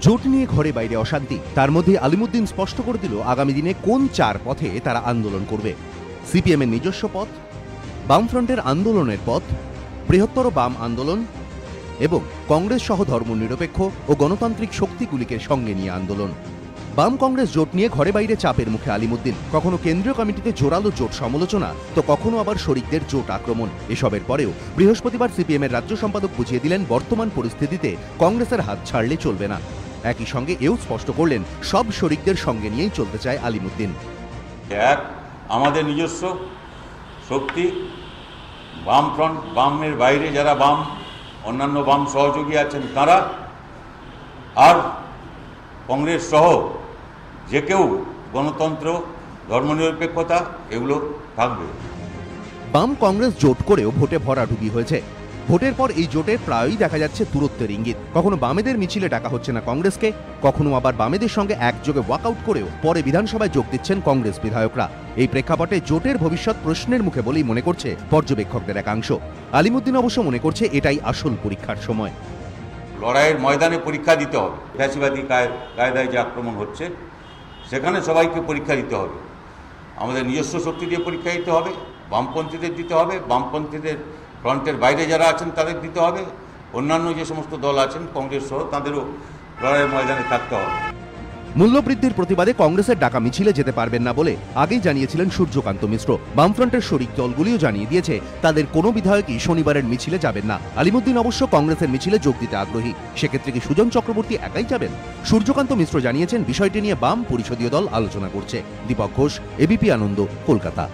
জোট নিয়ে ঘরে বাইরে অশান্তি, তার মধ্যে আলিমুদ্দিন স্পষ্ট করে দিল আগামী দিনে কোন চার পথে তারা আন্দোলন করবে। সিপিএমের নিজস্ব পথ, বামফ্রন্টের আন্দোলনের পথ, বৃহত্তর বাম আন্দোলন এবং কংগ্রেস সহ ধর্মনিরপেক্ষ ও গণতান্ত্রিক শক্তিগুলিকে সঙ্গে নিয়ে আন্দোলন। বাম কংগ্রেস জোট নিয়ে ঘরে বাইরে চাপের মুখে আলিমুদ্দিন, কখনো কেন্দ্রীয় কমিটিতে জোরালো জোট সমালোচনা, তো কখনো আবার শরিকদের জোট আক্রমণ। এসবের পরেও বৃহস্পতিবার সিপিএমের রাজ্য সম্পাদক বুঝিয়ে দিলেন বর্তমান পরিস্থিতিতে কংগ্রেসের হাত ছাড়লে চলবে না। একই সঙ্গে এও স্পষ্ট করলেন সব শরিকদের সঙ্গে নিয়েই চলতে চায় আলিমুদ্দিন। এক, আমাদের নিজস্ব শক্তি, বামফ্রন্ট, বামের বাইরে যারা বাম অন্যান্য বাম সহযোগী আছেন তারা, আর কংগ্রেস সহ যে কেউ গণতন্ত্র, ধর্মনিরপেক্ষতা এগুলো থাকবে। বাম কংগ্রেস জোট করেও ভোটে ভরাডুবি হয়েছে। ভোটের পর এই জোটের প্রায়ই দেখা যাচ্ছে দূরত্বের ইঙ্গিত। কখনো বামেদের মিছিলে ডাকা হচ্ছে না কংগ্রেসকে, কখনো আবার বামেদের সঙ্গে একযোগে ওয়াকআউট করেও পরে বিধানসভায় যোগ দিচ্ছেন কংগ্রেস বিধায়করা। এই প্রেক্ষাপটে জোটের ভবিষ্যৎ প্রশ্নের মুখে বলেই মনে করছে পর্যবেক্ষকদের একাংশ। আলিমুদ্দিন অবশ্য মনে করছে এটাই আসল পরীক্ষার সময়। লড়াইয়ের ময়দানে পরীক্ষা দিতে হবে। ফ্যাসিবাদী কায়দায় যে আক্রমণ হচ্ছে সেখানে সবাইকে পরীক্ষা দিতে হবে। আমাদের নিজস্ব শক্তি দিয়ে পরীক্ষা দিতে হবে, বামপন্থীদের দিতে হবে, বামপন্থীদের ফ্রন্টের বাইরে যারা আছেন তাদের দিতে হবে, অন্যান্য যে সমস্ত দল আছেন কংগ্রেস সহ তাদেরও লড়াইয়ের ময়দানে থাকতে হবে। মূল্যবৃদ্ধির প্রতিবাদে কংগ্রেসের ডাকা মিছিলে যেতে পারবেন না বলে আগেই জানিয়েছিলেন সূর্যকান্ত মিশ্র। বামফ্রন্টের শরিক দলগুলিও জানিয়ে দিয়েছে তাদের কোনো বিধায়কই শনিবারের মিছিলে যাবেন না। আলিমুদ্দিন অবশ্য কংগ্রেসের মিছিলে যোগ দিতে আগ্রহী। সেক্ষেত্রে কি সুজন চক্রবর্তী একাই যাবেন? সূর্যকান্ত মিশ্র জানিয়েছেন বিষয়টি নিয়ে বাম পরিষদীয় দল আলোচনা করছে। দীপক ঘোষ, এবিপি আনন্দ, কলকাতা।